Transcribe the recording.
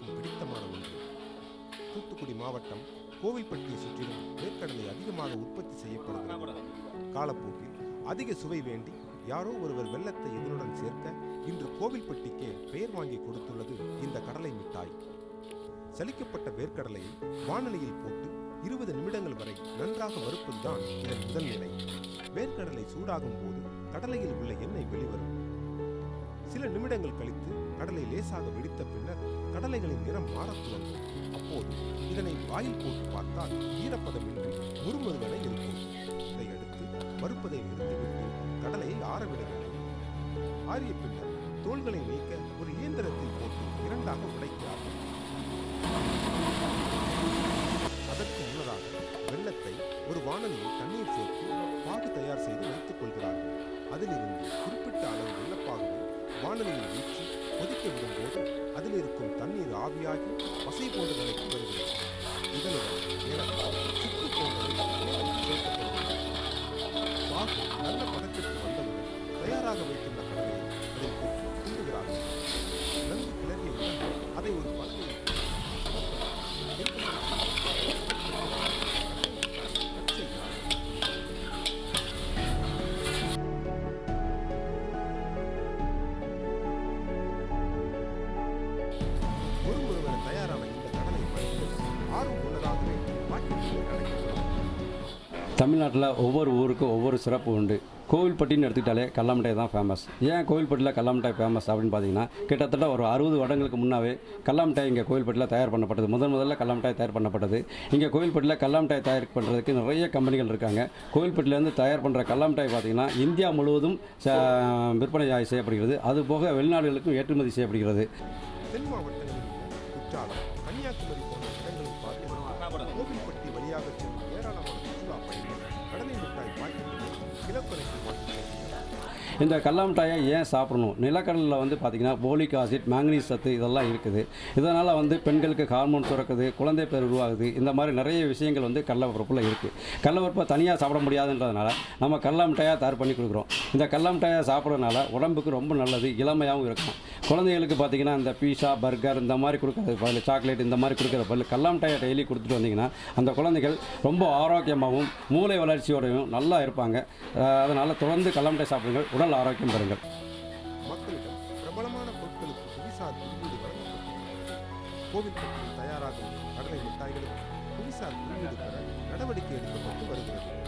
அனைவருக்கும் பிடித்தமான ஒன்று. தூத்துக்குடி மாவட்டம் கோவில்பட்டியை சுற்றிலும் வேர்க்கடலை அதிகமாக உற்பத்தி செய்யப்படுகிறது. காலப்போக்கில் அதிக சுவை வேண்டி யாரோ ஒருவர் வெல்லத்தை இதனுடன் சேர்க்க இன்று கோவில்பட்டிக்கே பெயர் வாங்கி கொடுத்துள்ளது இந்த கடலை மிட்டாய். சலிக்கப்பட்ட வேர்க்கடலையை வானலியில் போட்டு 20 நிமிடங்கள் வரை நன்றாக வறுப்பதுதான் இதன் முதல் நிலை. வேர்க்கடலை சூடாகும் போது கடலையில் உள்ள எண்ணெய் வெளிவரும். சில நிமிடங்கள் கழித்து கடலை லேசாக வெடித்த பின்னர் கடலைகளின் நிறம் மாறத் துவங்கும். அப்போது இதனை வாயில் போட்டு பார்த்தால் ஈரப்பதமின்றி முறுமுறுவென இருக்கும். இதையடுத்து வறுப்பதை நிறுத்திவிட்டு கடலையை ஆறவிட வேண்டும். ஆறிய பின்னர் தோள்களை நீக்க ஒரு இயந்திரத்தில் போட்டு இரண்டாக உடைக்கிறார்கள். அதற்கு முன்னதாக வெல்லத்தை ஒரு வானலியில் தண்ணீர் சேர்த்து பாகு தயார் செய்து வைத்துக் கொள்கிறார்கள். அதிலிருந்து குறிப்பிட்ட அளவு வெல்லப்பாகவை வானலியில் ஊற்றி கொதிக்க விடும்போது அதில் இருக்கும் தண்ணீர் ஆவியாகி பசை போன்ற நிலைக்கு வருகிறது. இதனுடன் சுக்கு போன்றவை சேர்க்கப்படுகிறது. பாகு நல்ல பதத்திற்கு வந்தவுடன் தயாராக வைத்துள்ள கடலையை அதை போட்டு கிண்டுகிறார்கள். நன்கு கிளறியவுடன் அதை ஒரு பலகையில் தயாரான இந்த கடலை ஆர்வம் உள்ளதாகவே தமிழ்நாட்டில் ஒவ்வொரு ஊருக்கும் ஒவ்வொரு சிறப்பு உண்டு. கோவில்பட்டின்னு எடுத்துக்கிட்டாலே கடல மிட்டாய் தான் ஃபேமஸ். ஏன் கோவில்பட்டியில் கடல மிட்டாய் ஃபேமஸ் அப்படின்னு பார்த்தீங்கன்னா, கிட்டத்தட்ட ஒரு 60 வருடங்களுக்கு முன்னாவே கடல மிட்டாய் இங்கே கோவில்பட்டியில் தயார் பண்ணப்பட்டது. முதல்ல கடல மிட்டாய் தயார் பண்ணப்பட்டது. இங்கே கோவில்பட்டியில் கடல மிட்டாய் தயார் பண்ணுறதுக்கு நிறைய கம்பெனிகள் இருக்காங்க. கோவில்பட்டியிலேருந்து தயார் பண்ணுற கடல மிட்டாய் பார்த்தீங்கன்னா இந்தியா முழுவதும் விற்பனை செய்யப்படுகிறது. அதுபோக வெளிநாடுகளுக்கும் ஏற்றுமதி செய்யப்படுகிறது. தென் மாவட்டங்களில் குற்றாலம், கன்னியாகுமரி போன்ற இடங்களில் பார்க்கலாம் கோவில்பட்டி வழியாக செல்லும் ஏராளமான சுற்றுலா பயணிகள் கடலை மிட்டாய் பாக்கெட்டுகள் கிலோக்கணக்கில் வாங்கி இந்த கடல மிட்டாயை ஏன் சாப்பிடணும்? நிலக்கடலில் வந்து பார்த்திங்கன்னா போலிக் ஆசிட், மேங்கனீஸ் சத்து இதெல்லாம் இருக்குது. இதனால் பெண்களுக்கு ஹார்மோன் சுரக்குது, குழந்தை பேர் உருவாகுது. இந்த மாதிரி நிறைய விஷயங்கள் கடலை பருப்பில் இருக்குது. கடலை பருப்பை தனியாக சாப்பிட முடியாதுன்றதுனால நம்ம கடல மிட்டாயாக தயார் பண்ணி கொடுக்குறோம். இந்த கடல மிட்டாயை சாப்பிட்றதுனால உடம்புக்கு ரொம்ப நல்லது, இளமையாகவும் இருக்கும். குழந்தைகளுக்கு பார்த்திங்கன்னா இந்த பீஸா, பர்கர் இந்த மாதிரி கொடுக்குறது பதில், சாக்லேட் இந்த மாதிரி கொடுக்குற பதில் கடல மிட்டாயை டெய்லி கொடுத்துட்டு வந்தீங்கன்னா அந்த குழந்தைகள் ரொம்ப ஆரோக்கியமாகவும் மூளை வளர்ச்சியோடையும் நல்லா இருப்பாங்க. அதனால் தொடர்ந்து கடல மிட்டாய் சாப்பிடுங்கள், உடல் ஆரோக்கியம் பெறுங்கள். மக்களிடம் பிரபலமான பொருட்களுக்கு புவிசார் குறியீடு வழங்கப்பட்டுள்ளது. கோவில்பட்டியில் தயாராகும் கடலை மிட்டாய்களுக்கு புவிசார் குறியீடு பெற நடவடிக்கை எடுக்கப்பட்டு வருகிறது.